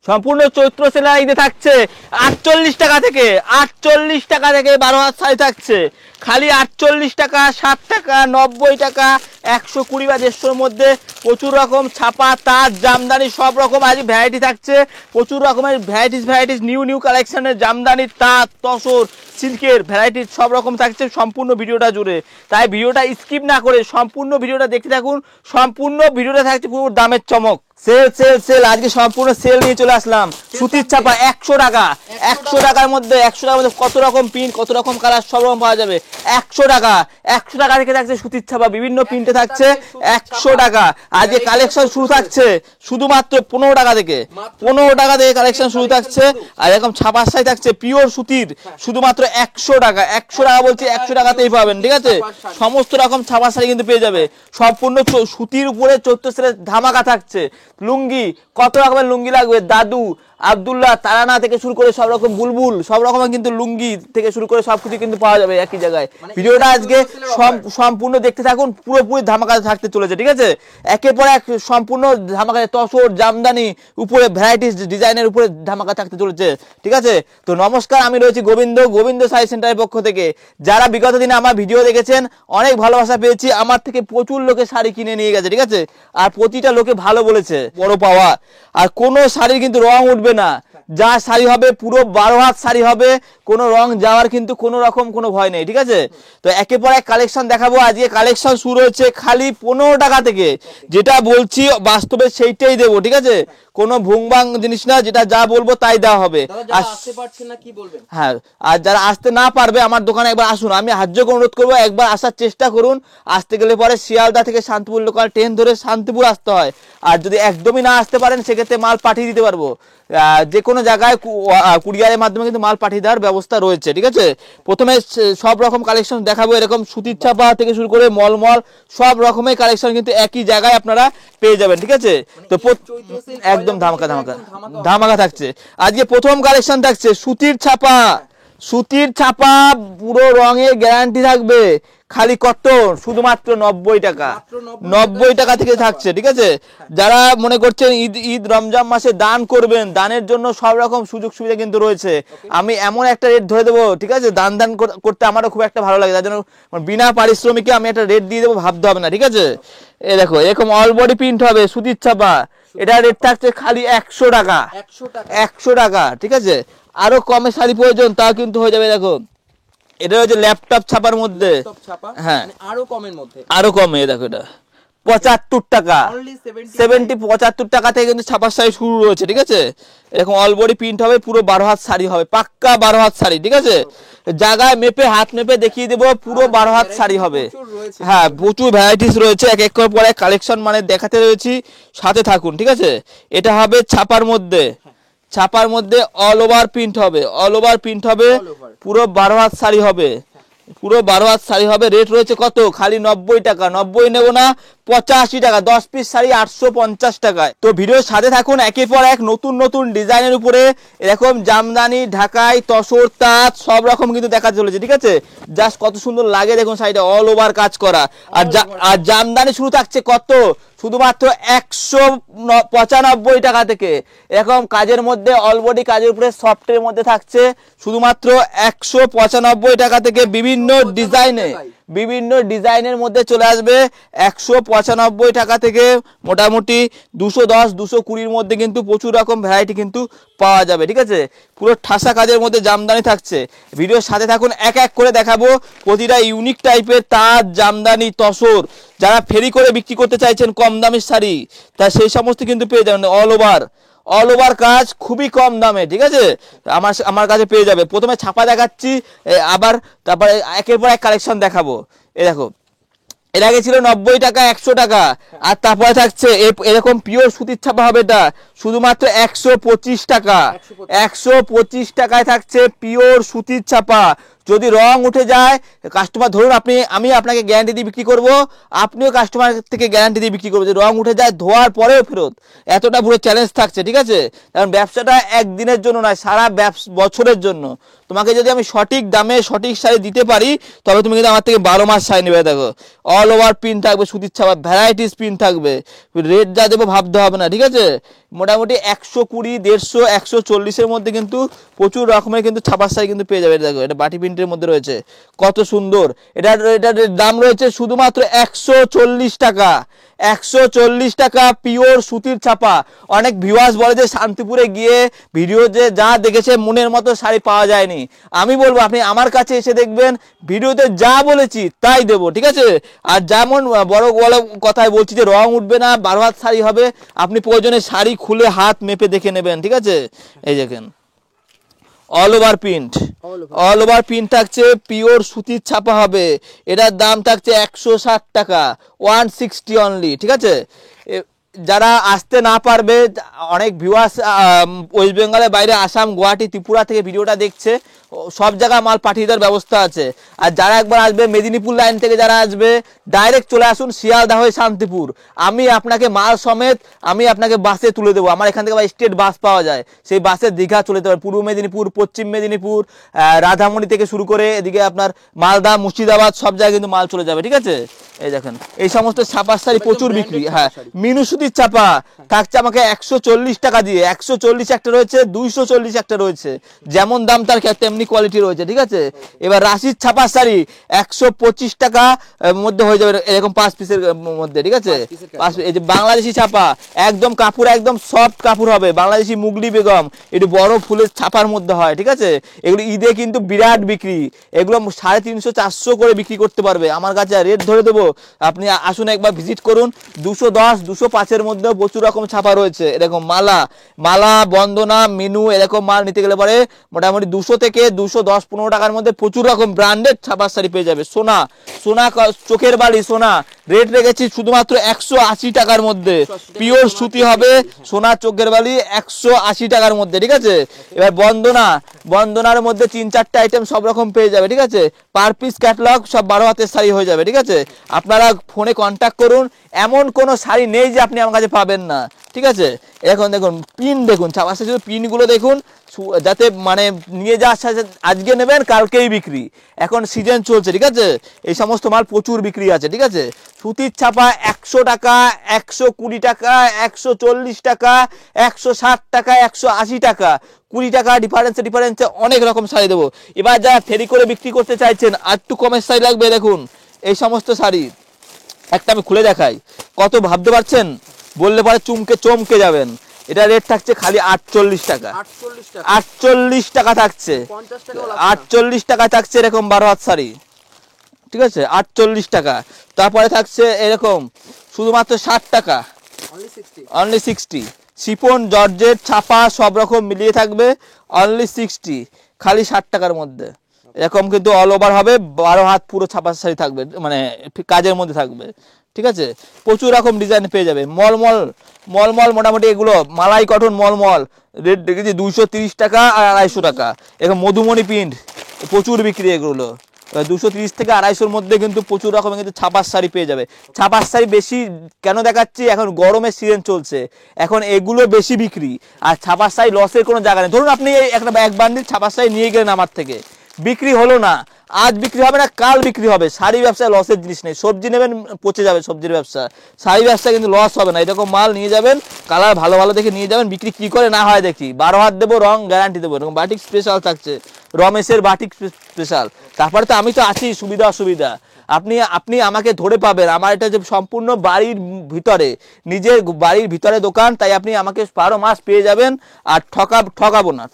সম্পূর্ণ চৈত্র সেলাইতে থাকছে 48 টাকা থেকে 12 হাত শাড়ি থাকছে খালি 48 টাকা, 60 টাকা, 90 টাকা, 120 বা 150 মধ্যে প্রচুর রকম ছাপা তাঁত জামদানি সব রকম আজ ভ্যারাইটি থাকছে। প্রচুর রকমের ভ্যারাইটিস নিউ কালেকশনের জামদানি তাঁত তসর সিল্কের ভ্যারাইটিস সব রকম থাকছে সম্পূর্ণ ভিডিওটা জুড়ে। তাই ভিডিওটা স্কিপ না করে সম্পূর্ণ ভিডিওটা দেখতে থাকুন। সম্পূর্ণ ভিডিওটা থাকছে পুরো দামের চমক। সেল আজকে সম্পূর্ণ সেল নিয়ে চলে আসলাম। সুতির ছাপা 100 টাকা, 100 টাকার মধ্যে কত রকম প্রিন্ট কত রকম কালার সব রকম পাওয়া যাবে। 100 টাকা থেকে থাকছে সুতির ছাপা বিভিন্ন প্রিন্টে থাকছে 100 টাকা। আজকে কালেকশন শুরু থাকছে শুধুমাত্র 15 টাকা থেকে, 15 টাকা থেকে কালেকশন শুরু থাকছে। আর এরকম ছাপার শাড়ি থাকছে পিওর সুতির শুধুমাত্র 100 টাকা। 100 টাকা বলছি 100 টাকাতেই পাবেন, ঠিক আছে। সমস্ত রকম ছাপার শাড়ি কিন্তু পেয়ে যাবে সম্পূর্ণ সুতির উপরে 14 সেলের ধামাকা থাকছে। লুঙ্গি কত রকমের লুঙ্গি লাগবে, দাদু আব্দুল্লাহ তারানা থেকে শুরু করে সব রকম বুলবুল সব রকমের কিন্তু লুঙ্গি থেকে শুরু করে সবকিছু কিন্তু পাওয়া যাবে একই জায়গায়। ভিডিওটা আজকে সম্পূর্ণ দেখতে থাকুন, পুরোপুরি ধামাকা থাকতে চলেছে, ঠিক আছে। একের পর এক সম্পূর্ণ ধামাকা তসর জামদানি উপরে ভ্যারাইটিস ডিজাইনের উপরে ধামাকা থাকতে চলেছে, ঠিক আছে। তো নমস্কার, আমি রয়েছি গোবিন্দ শাড়ি সেন্টারের পক্ষ থেকে। যারা বিগত দিনে আমার ভিডিও দেখেছেন অনেক ভালোবাসা পেয়েছি, আমার থেকে প্রচুর লোকে শাড়ি কিনে নিয়ে গেছে, ঠিক আছে। আর প্রতিটা লোকে ভালো বলেছে, বড় পাওয়া। আর কোনো শাড়ির কিন্তু রং উঠবে না, যা শাড়ি হবে পুরো 12 হাত শাড়ি হবে, কোনো রং যাওয়ার কিন্তু কোনো রকম কোনো ভয় নেই, ঠিক আছে। তো একের পর এক কালেকশন দেখাবো। আজকে কালেকশন শুরু হচ্ছে খালি 15 টাকা থেকে। যেটা বলছি বাস্তবে সেইটাই দেবো, ঠিক আছে। কোনো ভুংবাং জিনিস না, যেটা যা বলবো তাই দেওয়া হবে। হ্যাঁ, আর যারা আসতে না পারবে আমার দোকানে একবার আসুন, আমি হার্য অনুরোধ করবো একবার আসার চেষ্টা করুন। আসতে গেলে পরে শিয়ালদা থেকে শান্তিপুর লোকাল ট্রেন ধরে শান্তিপুর আসতে হয়। আর যদি একদমই না আসতে পারেন সেক্ষেত্রে মাল পাঠিয়ে দিতে পারবো, যে কোনো জায়গায় কুরিয়ারের মাধ্যমে কিন্তু মাল পাঠিয়ে দেওয়ার ব্যবস্থা রয়েছে, ঠিক আছে। প্রথমে সব রকম কালেকশন দেখাবো, এরকম সুতির ছাপা থেকে শুরু করে মলমল সব রকমের কালেকশন কিন্তু একই জায়গায় আপনারা পেয়ে যাবেন, ঠিক আছে। তো একদম ধামাকা থাকছে। আজকে প্রথম কালেকশন থাকছে সুতির ছাপা পুরো রঙের গ্যারান্টি থাকবে। খালি কত, শুধুমাত্র 90 টাকা, 90 টাকা থেকে থাকছে, ঠিক আছে। যারা মনে করছেন ঈদ রমজান মাসে দান করবেন, দানের জন্য সব রকম সুযোগ সুবিধা কিন্তু রয়েছে। আমি এমন একটা রেট ধরে দেবো, ঠিক আছে। দান করতে আমারও খুব একটা ভালো লাগে, তার জন্য বিনা পারিশ্রমিকে আমি একটা রেট দিয়ে দেবো, ভাবতে হবে না, ঠিক আছে। এই দেখো এরকম অল বডি প্রিন্ট হবে সুতির ছাপা, এটা রেট থাকছে খালি 100 টাকা, 100 টাকা, ঠিক আছে। আরো কমে শাড়ি প্রয়োজন তাও কিন্তু হয়ে যাবে। দেখো এটা হচ্ছে ল্যাপটপ ছাপার মধ্যে, হ্যাঁ আরো কমে। দেখো এটা 75 টাকা, 75 টাকা থেকে কিন্তু ছাপার শাড়ি শুরু রয়েছে, ঠিক আছে। এরকম অল বডি প্রিন্ট হবে, পুরো 12 হাত শাড়ি হবে, পাক্কা 12 হাত শাড়ি, ঠিক আছে। জায়গায় মেপে হাত মেপে দেখিয়ে দেবো, পুরো 12 হাত শাড়ি হবে। হ্যাঁ, প্রচুর ভ্যারাইটিস রয়েছে, এক এক করে পরে কালেকশন মানে দেখাতে রয়েছি, সাথে থাকুন, ঠিক আছে। এটা হবে ছাপার মধ্যে অল ওভার প্রিন্ট হবে, পুরো 12 হাত শাড়ি হবে, পুরো 12 হাত শাড়ি হবে। রেট রয়েছে কত, খালি 90 টাকা। 90 নেবো না, 85 টাকা। 10 পিস শাড়ি 850 টাকায়। তো ভিডিওর সাথে থাকুন, একের পর এক নতুন ডিজাইনের উপরে এরকম জামদানি ঢাকাই তসর তাঁত সব রকম কিন্তু দেখা চলেছে, ঠিক আছে। জাস্ট কত সুন্দর লাগে দেখুন শাড়িটা, অল ওভার কাজ করা। আর জামদানি শুরু থাকছে কত, শুধুমাত্র 195 টাকা থেকে। এরকম কাজের মধ্যে অলবডি কাজের উপরে সফটের মধ্যে থাকছে শুধুমাত্র 195 টাকা থেকে। বিভিন্ন ডিজাইনের মধ্যে চলে আসবে 195 টাকা থেকে। মোটামুটি 210 220 মধ্যে কিন্তু প্রচুর রকম ভ্যারাইটি কিন্তু পাওয়া যাবে, ঠিক আছে। পুরো ঠাসা কাজের মধ্যে জামদানি থাকছে। ভিডিওর সাথে থাকুন, এক এক করে দেখাবো প্রতিটা ইউনিক টাইপের তাঁত জামদানি তসর। যারা ফেরি করে বিক্রি করতে চাইছেন কম দামের শাড়ি, তা সেই সমস্ত কিন্তু পেয়ে যাবেন। অল ওভার কাজ খুবই কম দামে, ঠিক আছে, আমার কাছে পেয়ে যাবে। প্রথমে ছাপা দেখাচ্ছি, আবার তারপরে একের পর এক কালেকশন দেখাবো। এই দেখো এর আগে ছিল 90 টাকা, 100 টাকা, আর তারপরে থাকছে এরকম পিওর সুতির ছাপা হবে, এটা শুধুমাত্র 125 টাকা। 125 টাকায় থাকছে পিওর সুতির ছাপা। যদি রং উঠে যায় কাস্টমার, ধরুন আমি আপনাকে গ্যারান্টি দিয়ে বিক্রি করব, আপনিও কাস্টমার থেকে গ্যারান্টি দিয়ে বিক্রি করবো যে রং উঠে যায় ধোয়ার পরেও ফেরত। এতটা পুরো চ্যালেঞ্জ থাকছে, ঠিক আছে। কারণ ব্যবসাটা একদিনের জন্য নয়, সারা বছরের জন্য। তো তোমাকে যদি আমি সঠিক দামে সঠিক শাড়ি দিতে পারি তবে তুমি কিন্তু আমার থেকে 12 মাস শাড়ি নেবে। দেখো অল ওভার প্রিন্ট থাকবে, সুতির ছাপা, ভ্যারাইটিস প্রিন্ট থাকবে, রেট যা দেবো ভাবতে হবে না, ঠিক আছে। মোটামুটি 120, 150, 140-এর মধ্যে কিন্তু প্রচুর রকমের কিন্তু ছাপার শাড়ি কিন্তু পেয়ে যাবে। দেখো এটা বাটি প্রিন্টের মধ্যে রয়েছে, কত সুন্দর। এটার দাম রয়েছে শুধুমাত্র 140 টাকা। 140 টাকা পিওর সুতির ছাপা। অনেক ভিউয়ার্স বলে যে শান্তিপুরে গিয়ে ভিডিও যে যা দেখেছে মনের মতো শাড়ি পাওয়া যায়নি। আমি বলবো আপনি আমার কাছে এসে দেখবেন, ভিডিওতে যা বলেছি তাই দেবো, ঠিক আছে। আর যেমন বড় বড় কথায় বলছি যে রং উঠবে না, 12 হাত শাড়ি হবে, আপনি প্রয়োজনে শাড়ি খুলে হাত মেপে দেখে নেবেন, ঠিক আছে। এই দেখেন all over print, all over print থাকছে, পিওর সুতির ছাপা হবে। এটার দাম থাকছে 160 টাকা, 160 অনলি, ঠিক আছে। যারা আসতে না পারবে, অনেক ভিউয়ার্স ওয়েস্ট বেঙ্গলের বাইরে আসাম, গুয়াহাটি, ত্রিপুরা থেকে ভিডিওটা দেখছে, সব জায়গায় মাল পাঠিয়ে দেওয়ার ব্যবস্থা আছে। আর যারা একবার আসবে মেদিনীপুর লাইন থেকে যারা আসবে, ডাইরেক্ট চলে আসুন শিয়ালদা হয়ে শান্তিপুর, আমি আপনাকে মাল সমেত আমি আপনাকে বাসে তুলে দেবো। আমার এখান থেকে স্টেট বাস পাওয়া যায়, সেই বাসে দীঘা চলে যেতে পারে, পূর্ব মেদিনীপুর, পশ্চিম মেদিনীপুর, রাধামণি থেকে শুরু করে এদিকে আপনার মালদা, মুর্শিদাবাদ, সব জায়গায় কিন্তু মাল চলে যাবে, ঠিক আছে। এই দেখেন এই সমস্ত ছাপার শাড়ি প্রচুর বিক্রি। হ্যাঁ, মিনু সুতির ছাপা থাকছে আমাকে 140 টাকা দিয়ে। 140 একটা রয়েছে, 240 একটা রয়েছে, যেমন দাম তার তেমনি কোয়ালিটি রয়েছে, ঠিক আছে। এবার রাশির ছাপার শাড়ি 125 টাকা মধ্যে হয়ে যাবে, এরকম 5 পিসের মধ্যে, ঠিক আছে। এই যে বাংলাদেশি ছাপা, একদম কাপড় একদম সফট কাপড় হবে, বাংলাদেশি মুগলি বেগম, একটু বড় ফুলের ছাপার মধ্যে হয়, ঠিক আছে। এগুলো ঈদে কিন্তু বিরাট বিক্রি, এগুলো 350, 400 করে বিক্রি করতে পারবে। আমার কাছে রেট ধরে দেবো, আপনি আসুন একবার ভিজিট করুন। 210, 205-এর মধ্যে প্রচুর রকম ছাপা রয়েছে। এরকম মালা, বন্দনা, মিনু, এরকম মাল নিতে গেলে পরে মোটামুটি 200 থেকে 210-15 টাকার মধ্যে প্রচুর রকম ব্র্যান্ডেড ছাপার শাড়ি পেয়ে যাবে। সোনা চোখের বালি সোনা রেট রেখেছি শুধুমাত্র 180 টাকার মধ্যে, পিওর সুতি হবে, সোনা চোখের বালি 180 টাকার মধ্যে, ঠিক আছে। এবার বন্দনার মধ্যে 3-4টা আইটেম সব রকম পেয়ে যাবে, ঠিক আছে। পার পিস ক্যাটালগ সব 12 হাতের শাড়ি হয়ে যাবে, ঠিক আছে। আপনারা ফোনে কন্ট্যাক্ট করুন, এমন কোনো শাড়ি নেই যে আপনি আমার কাছে পাবেন না, ঠিক আছে। এখন দেখুন পিন, দেখুন ছাপার শাড়ি পিনগুলো দেখুন, যাতে মানে নিয়ে যাওয়ার সাথে আজকে নেবেন কালকেই বিক্রি, এখন সিজন চলছে, ঠিক আছে। এই সমস্ত মাল প্রচুর বিক্রি আছে, ঠিক আছে। সুতির ছাপা 100 টাকা, 120 টাকা, 140 টাকা, 160 টাকা, 180 টাকা, 20 টাকা ডিফারেন্সে অনেক রকম শাড়ি দেবো। এবার যারা ফেরি করে বিক্রি করতে চাইছেন, আর একটু কমের শাড়ি লাগবে, দেখুন এই সমস্ত শাড়ি একটা আমি খুলে দেখাই, কত ভাবতে পারছেন, বললে পরে চমকে যাবেন। এটা রেট থাকছে খালি 48 টাকা, 48 টাকা থাকছে, 48 টাকা থাকছে এরকম 12 হাত শাড়ি, ঠিক আছে, 48 টাকা। তারপরে থাকছে এরকম শুধুমাত্র 60 টাকা, অনলি 60, শিফন, জর্জেট, ছাপা সব রকম মিলিয়ে থাকবে, অনলি 60, খালি 60 টাকার মধ্যে। এরকম কিন্তু অল ওভার হবে, 12 হাত পুরো ছাপার শাড়ি থাকবে, মানে কাজের মধ্যে থাকবে, ঠিক আছে। প্রচুর রকম ডিজাইন পেয়ে যাবে। মলমল মোটামুটি এগুলো মালাই কটন মলমল রেট দেখেছি 230 টাকা আর 250 টাকা। এরকম মধুমণি প্রিন্ট প্রচুর বিক্রি, এগুলো 230 থেকে 250-এর মধ্যে কিন্তু প্রচুর রকমের কিন্তু ছাপার শাড়ি পেয়ে যাবে। ছাপার শাড়ি বেশি কেন দেখাচ্ছি, এখন গরমের সিজন চলছে, এখন এগুলো বেশি বিক্রি। আর ছাপার শাড়ি লসের কোনো জায়গা নেই। ধরুন আপনি এক বান্ডিল ছাপার শাড়ি নিয়ে গেলেন আমার থেকে, বিক্রি হলো না, আজ বিক্রি হবে না, কাল বিক্রি হবে। শাড়ি ব্যবসায় লসের জিনিস নেই। সবজি নেবেন পচে যাবে সবজির ব্যবসা, শাড়ি ব্যবসা কিন্তু লস হবে না। এরকম মাল নিয়ে যাবেন, কালার ভালো ভালো দেখে নিয়ে যাবেন, বিক্রি কি করে না হয় দেখি। 12 হাত দেবো, রং গ্যারান্টি দেবো। এরকম বাটিক স্পেশাল থাকছে, রমেশের বাটিক স্পেশাল। তারপরে তো আমি তো আছি, সুবিধা অসুবিধা আপনি আমাকে ধরে পাবেন। আমার এটা যে সম্পূর্ণ বাড়ির ভিতরে, নিজের বাড়ির ভিতরে দোকান, তাই আপনি আমাকে 12 মাস পেয়ে যাবেন। আর ঠকাবো না,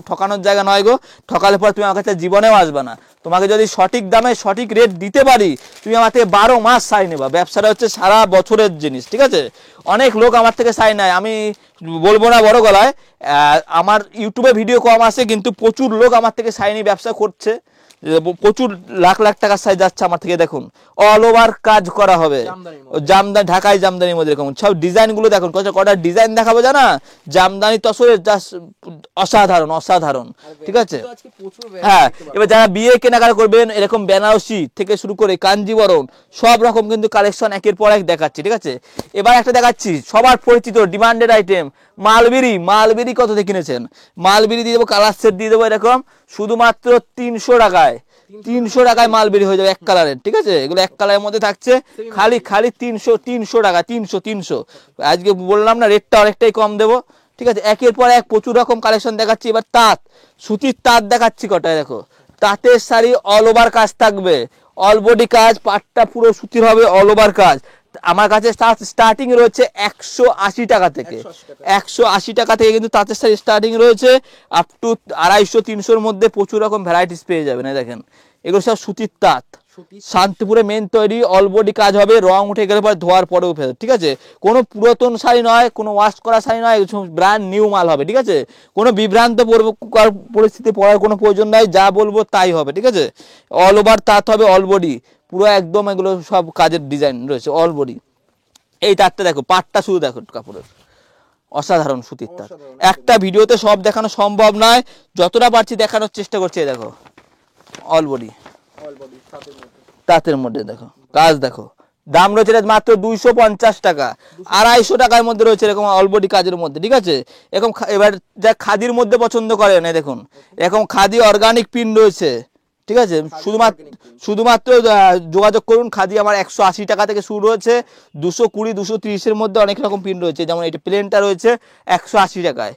ঠকানোর জায়গা নয় গো। ঠকালে পর তুমি আমার কাছে জীবনেও আসবে না। তোমাকে যদি সঠিক দামে সঠিক রেট দিতে পারি, তুমি আমার থেকে 12 মাস শাড়ি নেবা। ব্যবসাটা হচ্ছে সারা বছরের জিনিস, ঠিক আছে। অনেক লোক আমার থেকে শাড়ি নেয়, আমি বলবো না বড় গলায়, আমার ইউটিউবে ভিডিও কম আসে, কিন্তু প্রচুর লোক আমার থেকে শাড়ি নিয়ে ব্যবসা করছে, প্রচুর লাখ লাখ টাকার শাড়ি যাচ্ছে আমার থেকে। দেখুন অল ওভার কাজ করা হবে, জামদানি, ঢাকায় জামদানির মধ্যে এরকম সব ডিজাইন গুলো দেখুন, কটা ডিজাইন দেখাবো জানা, জামদানি তসরের জাস্ট অসাধারণ, ঠিক আছে। হ্যাঁ, এবার যারা বিয়ে কেনাকাটা করবেন, এরকম বেনারসি থেকে শুরু করে কাঞ্জিবরম সব রকম কিন্তু কালেকশন একের পর এক দেখাচ্ছি, ঠিক আছে। এবার একটা দেখাচ্ছি সবার পরিচিত ডিমান্ডেড আইটেম, মালবেরি কত দিয়ে কিনেছেন? মালবেরি দিয়ে দেবো, কালার সেট দিয়ে দেবো এরকম শুধুমাত্র 300 টাকায়। 300 টাকায় মালবেরি হয়ে যাবে এক কালারের, ঠিক আছে? এগুলো এক কালারের মধ্যে থাকছে, খালি 300 টাকা, 300। আজকে বললাম না রেটটা অনেকটাই কম দেবো, ঠিক আছে? একের পর এক প্রচুর রকম কালেকশন দেখাচ্ছি। এবার তাঁত, সুতির তাঁত দেখাচ্ছি কটায়, দেখো তাঁতের শাড়ি অল ওভার কাজ থাকবে, অল বডি কাজ, পাটটা পুরো সুতির হবে, অল ওভার কাজ। আমার কাছে স্টার্টিং রয়েছে 180 টাকা থেকে, 180 টাকা থেকে কিন্তু তাঁতের শাড়ি স্টার্টিং রয়েছে, আপ টু 250-300-র মধ্যে প্রচুর রকম ভ্যারাইটিস পেয়ে যাবেন। দেখেন এগুলো সব সুতির তাঁত, শান্তিপুরে মেন তৈরি, অল বডি কাজ হবে, রং উঠে গেলে পরে ধোয়ার পরেও ফেলে, ঠিক আছে? কোনো পুরাতন শাড়ি নয়, কোনো ওয়াশ করা শাড়ি নয়, ব্র্যান্ড নিউ মাল হবে, ঠিক আছে? কোনো বিভ্রান্ত পরিস্থিতি পড়ার কোনো প্রয়োজন নাই, যা বলবো তাই হবে, ঠিক আছে? অল ওভার তাঁত হবে, অল বডি পুরো একদম, এগুলো সব কাজের ডিজাইন রয়েছে, অল বডি। এই তাঁতটা দেখো, পাটটা শুধু দেখো কাপড়ের, অসাধারণ সুতির তাঁত। একটা ভিডিওতে সব দেখানো সম্ভব নয়, যতটা পারছি দেখানোর চেষ্টা করছি। দেখো অল বডি তাঁতের মধ্যে, দেখো কাজ, দেখো দাম রয়েছে মাত্র 250 টাকা, 250 টাকার মধ্যে রয়েছে এরকম অল বডি কাজের মধ্যে, ঠিক আছে? এরকম এবার যা খাদির মধ্যে পছন্দ করেন, দেখুন এরকম খাদি অর্গানিক প্রিন্ট রয়েছে, ঠিক আছে? শুধুমাত্র যোগাযোগ করুন। খাদি আমার 180 টাকা থেকে শুরু হয়েছে, 220-230-এর মধ্যে অনেক রকম প্রিন্ট রয়েছে। যেমন এটা প্লেনটা রয়েছে 180 টাকায়,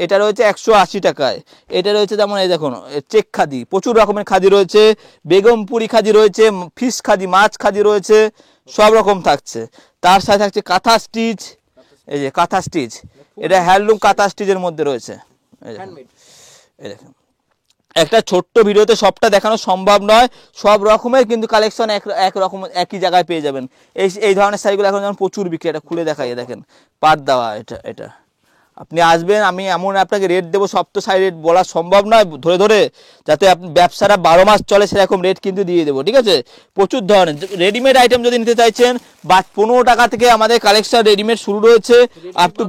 এটা রয়েছে 180 টাকায়, এটা রয়েছে যেমন এই দেখুন চেক খাদি, প্রচুর রকমের খাদি রয়েছে, বেগমপুরি খাদি রয়েছে, ফিশ খাদি, মাছ খাদি রয়েছে, সব রকম থাকছে। তার সাথে থাকছে কাঁথা স্টিচ, এই যে কাঁথা স্টিচ, এটা হ্যান্ডলুম কাঁথা স্টিচের মধ্যে রয়েছে। এই দেখুন একটা ছোট্ট ভিডিওতে সবটা দেখানো সম্ভব নয়, সব রকমের কিন্তু কালেকশন এক রকম একই জায়গায় পেয়ে যাবেন। এই ধরনের শাড়িগুলো এখন যেমন প্রচুর বিক্রি, এটা খুলে দেখাই, দেখেন পাট দেওয়া, এটা আপনি আসবেন, আমি এমন আপনাকে রেট দেবো, সব তো শাড়ি রেট বলা সম্ভব নয় ধরে ধরে, যাতে আপনি ব্যবসাটা 12 মাস চলে সেরকম রেট কিন্তু দিয়ে দেবো, ঠিক আছে? প্রচুর ধরনের রেডিমেড আইটেম যদি নিতে চাইছেন, বা 15 টাকা থেকে আমাদের কালেকশন রেডিমেড শুরু রয়েছে, আপ টু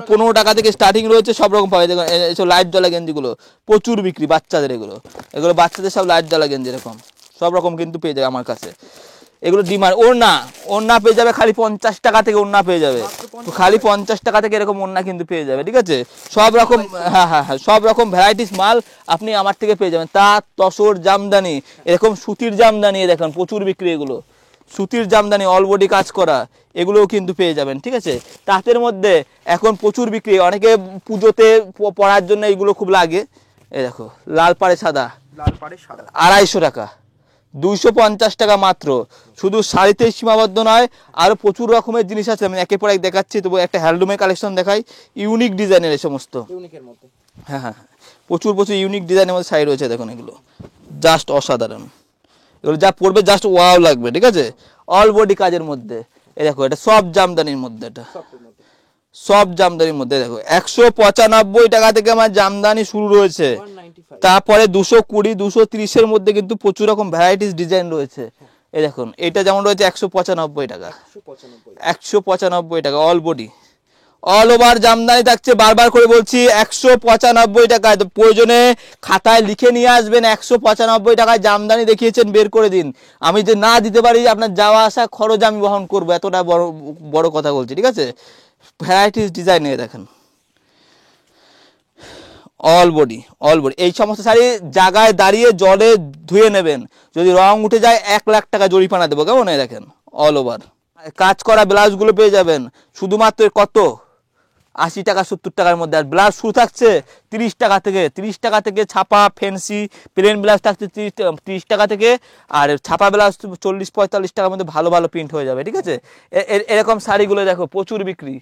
15 টাকা থেকে স্টার্টিং রয়েছে, সব রকম পাবে। দেখুন এইসব লাইট জ্বলা গেঞ্জিগুলো প্রচুর বিক্রি, বাচ্চাদের এগুলো বাচ্চাদের সব লাইট জ্বলা গেঞ্জি, এরকম সব রকম কিন্তু পেয়ে যাবে আমার কাছে। এগুলো ডিমান্ড, ওড়না পেয়ে যাবে খালি 50 টাকা থেকে, ওড়না পেয়ে যাবে খালি 50 টাকা থেকে, এরকম ওড়না কিন্তু পেয়ে যাবে, ঠিক আছে? সব রকম, হ্যাঁ, সব রকম ভ্যারাইটিস মাল আপনি আমার থেকে পেয়ে যাবেন। তাঁত, তসর, জামদানি, এরকম সুতির জামদানি, দেখেন প্রচুর বিক্রি, এগুলো সুতির জামদানি অল বডি কাজ করা, এগুলোও কিন্তু পেয়ে যাবেন, ঠিক আছে? তাঁতের মধ্যে এখন প্রচুর বিক্রি, অনেকে পুজোতে পরার জন্য এগুলো খুব লাগে। এই দেখো লাল পাড়ে সাদা, 250 টাকা, 250 টাকা মাত্র। শুধু শাড়িতেই সীমাবদ্ধ নয়, আরো প্রচুর রকমের জিনিস আছে, আমি একের পর এক দেখাচ্ছি। তবু একটা হ্যান্ডলুমের কালেকশন দেখাই, ইউনিক ডিজাইনের এই সমস্ত, হ্যাঁ, প্রচুর ইউনিক ডিজাইনের মধ্যে শাড়ি রয়েছে, দেখুন এগুলো জাস্ট অসাধারণ, এগুলো যা পরবে জাস্ট ওয়াও লাগবে, ঠিক আছে? অল বডি কাজের মধ্যে, এই দেখো এটা সব জামদানির মধ্যে, এটা সব জামদানির মধ্যে, দেখো 195 টাকা থেকে আমার জামদানি শুরু রয়েছে, তারপরে 220-230-এর মধ্যে কিন্তু প্রচুর রকম ভ্যারাইটিস ডিজাইন রয়েছে। এই দেখুন এটা যেমন রয়েছে 195 টাকা, 195 টাকা all body, all over Jamdani থাকছে। বারবার করে বলছি 195 টাকায়, প্রয়োজনে খাতায় লিখে নিয়ে আসবেন, 195 টাকায় জামদানি দেখিয়েছেন বের করে দিন। আমি যে না দিতে পারি, আপনার যাওয়া আসা খরচ আমি বহন করবো, এতটা বড় কথা বলছি, ঠিক আছে? ভ্যারাইটিস ডিজাইন নিয়ে দেখেন অল বডি, এই সমস্ত শাড়ি জায়গায় দাঁড়িয়ে জলে ধুয়ে নেবেন, যদি রং উঠে যায় 1 লাখ টাকা জরিমানা দেবো, কেমন? দেখেন অল ওভার কাজ করা ব্লাউজগুলো পেয়ে যাবেন শুধুমাত্র কত 80 টাকা 70 টাকার মধ্যে। আর ব্লাউজ শুরু থাকছে 30 টাকা থেকে, 30 টাকা থেকে ছাপা ফ্যান্সি প্লেন ব্লাউজ থাকছে 30 টাকা থেকে, আর ছাপা ব্লাউজ 40-45 টাকার মধ্যে ভালো ভালো প্রিন্ট হয়ে যাবে, ঠিক আছে? এরকম শাড়িগুলো দেখো প্রচুর বিক্রি।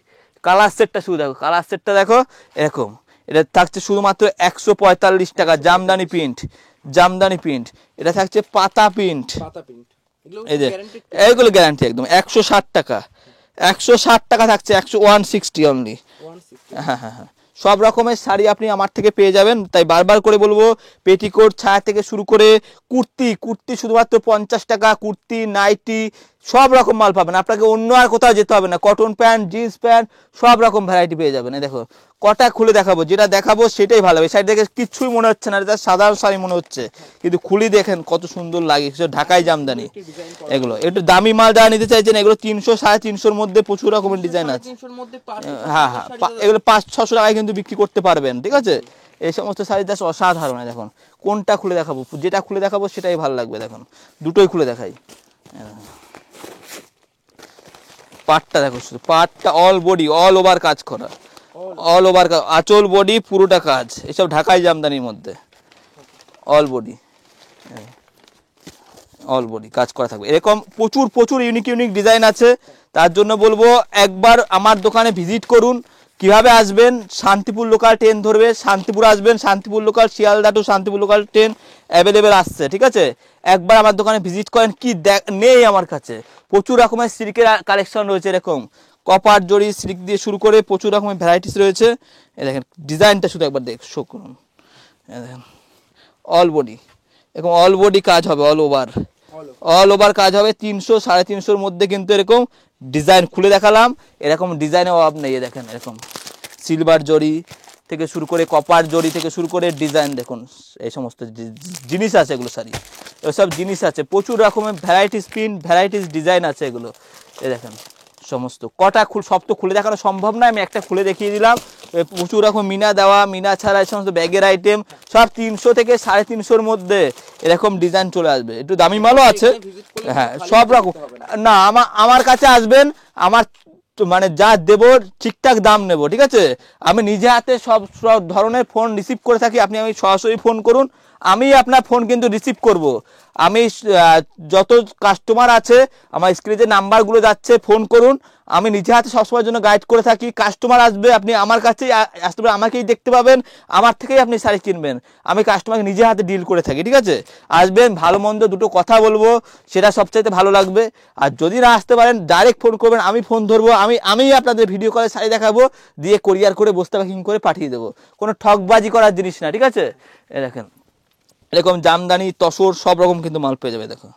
কালার সেটটা শুধু দেখো, কালার সেটটা দেখো এরকম, এটা থাকছে শুধুমাত্র 145 টাকা, জামদানি প্রিন্ট, এটা থাকছে পাতা প্রিন্ট, এই যে এইগুলো গ্যারান্টি একদম 160 টাকা, 160 টাকা থাকছে, 160 অনলি। হ্যাঁ, সব রকমের শাড়ি আপনি আমার থেকে পেয়ে যাবেন। তাই বারবার করে বলবো, পেটিকোট ছায়া থেকে শুরু করে কুর্তি শুধুমাত্র 50 টাকা, কুর্তি নাইটি সব রকম মাল পাবেন, আপনাকে অন্য আর কোথাও যেতে হবে না। কটন প্যান্ট, জিন্স প্যান্ট, সব রকম ভ্যারাইটি পেয়ে যাবেন। এই দেখো কটা খুলে দেখাবো, যেটা দেখাবো সেটাই ভালো হবে। সাইড থেকে কিচ্ছুই মনে হচ্ছে না, এটা সাধারণ শাড়ি মনে হচ্ছে, কিন্তু খুলি দেখেন কত সুন্দর লাগে, ঢাকাই জামদানি। এগুলো একটু দামি মাল যারা নিতে চাইছেন, এগুলো 300 350-র মধ্যে প্রচুর রকমের ডিজাইন আছে। হ্যাঁ হ্যাঁ, এগুলো 500-600 টাকায় কিন্তু বিক্রি করতে পারবেন, ঠিক আছে। এই সমস্ত শাড়ি জাস্ট অসাধারণ। দেখুন কোনটা খুলে দেখাবো, যেটা খুলে দেখাবো সেটাই ভালো লাগবে। দেখুন দুটোই খুলে দেখাই। পাটটা দেখো, শুধু পাটটা অল বডি অল ওভার কাজ করা, অল ওভার আঁচল বডি পুরোটা কাজ, এসব ঢাকাই জামদানির মধ্যে অল বডি, অল বডি কাজ করা থাকবে। এরকম প্রচুর প্রচুর ইউনিক ইউনিক ডিজাইন আছে। তার জন্য বলবো একবার আমার দোকানে ভিজিট করুন। কিভাবে আসবেন, শান্তিপুর লোকাল ট্রেন ধরবে, শান্তিপুর আসবেন, Santipur local Sealdah to Santipur local train available আসছে, ঠিক আছে। একবার আমার দোকানে ভিজিট করেন, কি নেই আমার কাছে প্রচুর রকমের সিল্কের কালেকশন রয়েছে। এরকম কপার জড়ি সিল্ক দিয়ে শুরু করে প্রচুর রকমের ভ্যারাইটিস রয়েছে। এই দেখেন ডিজাইনটা শুধু একবার শো করুন। দেখেন অল বডি, এরকম অল বডি কাজ হবে, অল ওভার কাজ হবে। 300 350-র মধ্যে কিন্তু এরকম ডিজাইন খুলে দেখালাম। এরকম ডিজাইনের অভাব নেই। দেখেন এরকম সিলভার জড়ি থেকে শুরু করে কপার জড়ি থেকে শুরু করে ডিজাইন দেখুন, এই সমস্ত জিনিস আছে। এগুলো শাড়ি এসব জিনিস আছে, প্রচুর রকমের ভ্যারাইটিস প্রিন্ট, ভ্যারাইটিস ডিজাইন আছে এগুলো। এই দেখেন সমস্ত কটা সব তো খুলে দেখানো সম্ভব নয়, আমি একটা খুলে দেখিয়ে দিলাম। প্রচুর রকম মিনা দেওয়া, মিনা ছাড়া এই সমস্ত ব্যাগের আইটেম সব 300 থেকে 350-র মধ্যে এরকম ডিজাইন চলে আসবে। একটু দামি মালও আছে, হ্যাঁ সব রকম। না আমার কাছে আসবেন, আমার মানে যা দেবো ঠিকঠাক দাম নেব, ঠিক আছে। আমি নিজে হাতে সব সব ধরনের ফোন রিসিভ করে থাকি। আপনি আমি সরাসরি ফোন করুন, আমি আপনার ফোন কিন্তু রিসিভ করব। আমি যত কাস্টমার আছে আমার স্ক্রিনে যে নাম্বারগুলো যাচ্ছে, ফোন করুন। আমি নিজে হাতে সবসময়ের জন্য গাইড করে থাকি। কাস্টমার আসবে, আপনি আমার কাছেই আসতে পারেন, আমাকেই দেখতে পাবেন, আমার থেকেই আপনি শাড়ি কিনবেন। আমি কাস্টমারকে নিজে হাতে ডিল করে থাকি, ঠিক আছে। আসবেন, ভালো মন্দ দুটো কথা বলবো, সেটা সবচাইতে ভালো লাগবে। আর যদি না আসতে পারেন ডাইরেক্ট ফোন করবেন, আমি ফোন ধরবো, আমি আপনাদের ভিডিও কলে শাড়ি দেখাবো, দিয়ে কোরিয়ার করে বস্তা প্যাকিং করে পাঠিয়ে দেবো। কোনো ঠকবাজি করার জিনিস না, ঠিক আছে। এ দেখেন এরকম জামদানি তসর সব রকম কিন্তু মাল পেয়ে যাবে। দেখো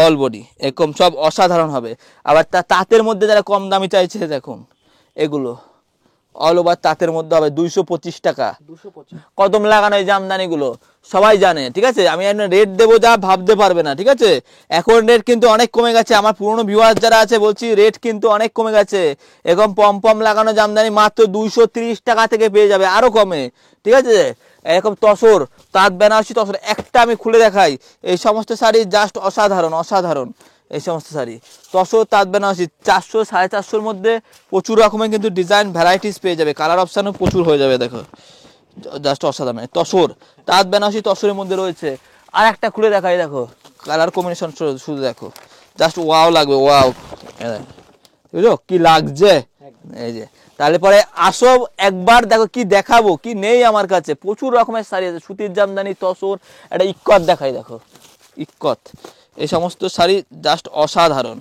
অল বডি এরকম সব অসাধারণ হবে। আবার তাঁতের মধ্যে যারা কম দামি চাইছে, দেখুন এগুলো অল ওভার তাঁতের মধ্যে হবে 225 টাকা। কদম লাগানো এই জামদানিগুলো সবাই জানে, ঠিক আছে। আমি রেট দেবো যা ভাবতে পারবে না, ঠিক আছে। এখন রেট কিন্তু অনেক কমে গেছে। আমার পুরনো ভিউয়ার্স যারা আছে বলছি, রেট কিন্তু অনেক কমে গেছে। এরকম পম লাগানো জামদানি মাত্র 230 টাকা থেকে পেয়ে যাবে, আরো কমে, ঠিক আছে। এরকম তসর, তাঁত বেনারসি তসর, একটা আমি খুলে দেখাই। এই সমস্ত শাড়ি জাস্ট অসাধারণ অসাধারণ। এই সমস্ত শাড়ি তসর, তাঁত বেনারসি 400 450-র মধ্যে প্রচুর রকমের কিন্তু ডিজাইন ভ্যারাইটিস পেয়ে যাবে। কালার অপশানও প্রচুর হয়ে যাবে। দেখো জাস্ট অসাধারণ তসর, তাঁত বেনারসি তসরের মধ্যে রয়েছে। আর একটা খুলে দেখাই, দেখো কালার কম্বিনেশন শুধু দেখো, জাস্ট ওয়াও লাগবে, ওয়াও। বুঝলো কি লাগছে, এই যে। তাহলে পরে আসো একবার, দেখো কি দেখাবো, কি নেই আমার কাছে। প্রচুর রকমের শাড়ি আছে, সুতির জামদানি তসর। একটা ইক্কত দেখাই, দেখো ইক্কত, এই সমস্ত শাড়ি জাস্ট অসাধারণ,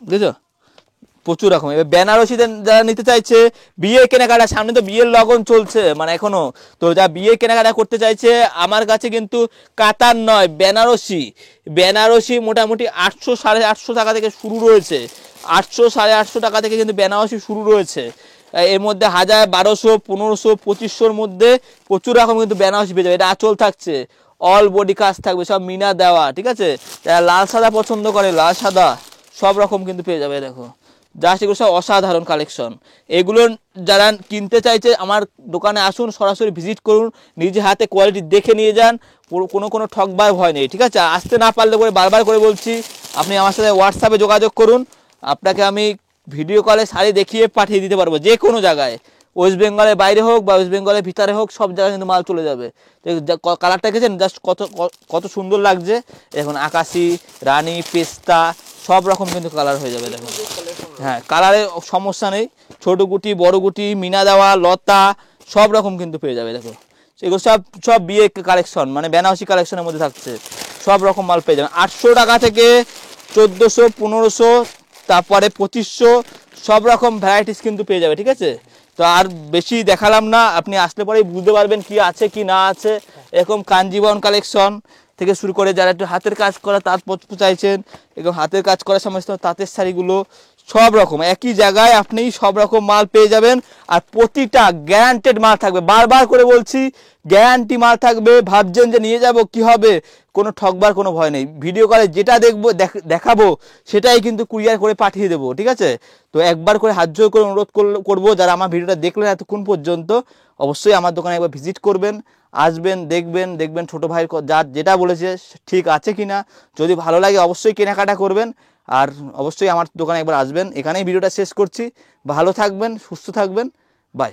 বুঝছো। প্রচুর রকম। এবার বেনারসিতে যারা নিতে চাইছে, বিয়ে কেনাকাটা, সামনে তো বিয়ের লগন চলছে মানে এখনো, তো যা বিয়ে কেনাকাটা করতে চাইছে আমার কাছে কিন্তু কাতার নয়, বেনারসি মোটামুটি 800 850 টাকা থেকে শুরু রয়েছে। 800 850 টাকা থেকে কিন্তু বেনারসি শুরু রয়েছে। এর মধ্যে 1000 1200 1500 2500-র মধ্যে প্রচুর রকম কিন্তু বেনারসি পেয়ে যাবে। এটা আঁচল থাকছে, অল বডি কাজ থাকবে, সব মিনা দেওয়া, ঠিক আছে। যারা লাল সাদা পছন্দ করে, লাল সাদা সব রকম কিন্তু পেয়ে যাবে। দেখো জাস্ট এগুলো সব অসাধারণ কালেকশন। এগুলো যারা কিনতে চাইছে আমার দোকানে আসুন, সরাসরি ভিজিট করুন, নিজে হাতে কোয়ালিটি দেখে নিয়ে যান। কোনো ঠকবার ভয় নেই, ঠিক আছে। আসতে না পারলে করে বারবার করে বলছি, আপনি আমার সাথে হোয়াটসঅ্যাপে যোগাযোগ করুন, আপনাকে আমি ভিডিও কলে শাড়ি দেখিয়ে পাঠিয়ে দিতে পারবো যে কোনো জায়গায়। ওয়েস্ট বেঙ্গলের বাইরে হোক বা ওয়েস্ট বেঙ্গলের ভিতরে হোক, সব জায়গায় কিন্তু মাল চলে যাবে। কালারটা দেখেছেন জাস্ট কত সুন্দর লাগছে। এখন আকাশি, রানী, পেস্তা সব রকম কিন্তু কালার হয়ে যাবে। দেখুন হ্যাঁ, কালারে সমস্যা নেই, ছোট গুটি বড় গুটি, মিনা দেওয়া, লতা সব রকম কিন্তু পেয়ে যাবে। দেখো এগুলো সব বিয়ে কালেকশন, মানে বেনারসি কালেকশনের মধ্যে থাকছে, সব রকম মাল পেয়ে যাবেন। 800 টাকা থেকে 1400 1500 তারপরে 2500 সব রকম ভ্যারাইটিস কিন্তু পেয়ে যাবে, ঠিক আছে। তো আর বেশি দেখালাম না, আপনি আসলে পরেই বুঝতে পারবেন কি আছে কি না আছে। এরকম কাঞ্জিবরম কালেকশন, থেকে শুরু করে যারা একটু হাতের কাজ করা তাঁত চাইছেন এবং হাতের কাজ করা সমস্ত তাঁতের শাড়িগুলো সব রকম একই জায়গায় আপনি সব রকম মাল পেয়ে যাবেন। আর প্রতিটা গ্যারান্টেড মাল থাকবে, বারবার করে বলছি গ্যারান্টি মাল থাকবে। ভাবছেন যে নিয়ে যাব কি হবে, কোনো ঠকবার কোনো ভয় নেই। ভিডিও কলে যেটা দেখবো দেখাবো সেটাই কিন্তু কুরিয়ার করে পাঠিয়ে দেবো, ঠিক আছে? তো একবার করে হাত জোড় করে অনুরোধ করবো, যারা আমার ভিডিওটা দেখলেন এতক্ষণ পর্যন্ত, অবশ্যই আমার দোকানে একবার ভিজিট করবেন, আসবেন, দেখবেন ছোটো ভাইয়ের যার যেটা বলেছে ঠিক আছে কিনা। যদি ভালো লাগে অবশ্যই কেনাকাটা করবেন, আর অবশ্যই আমার দোকানে একবার আসবেন। এখানেই ভিডিওটা শেষ করছি। ভালো থাকবেন, সুস্থ থাকবেন, বাই।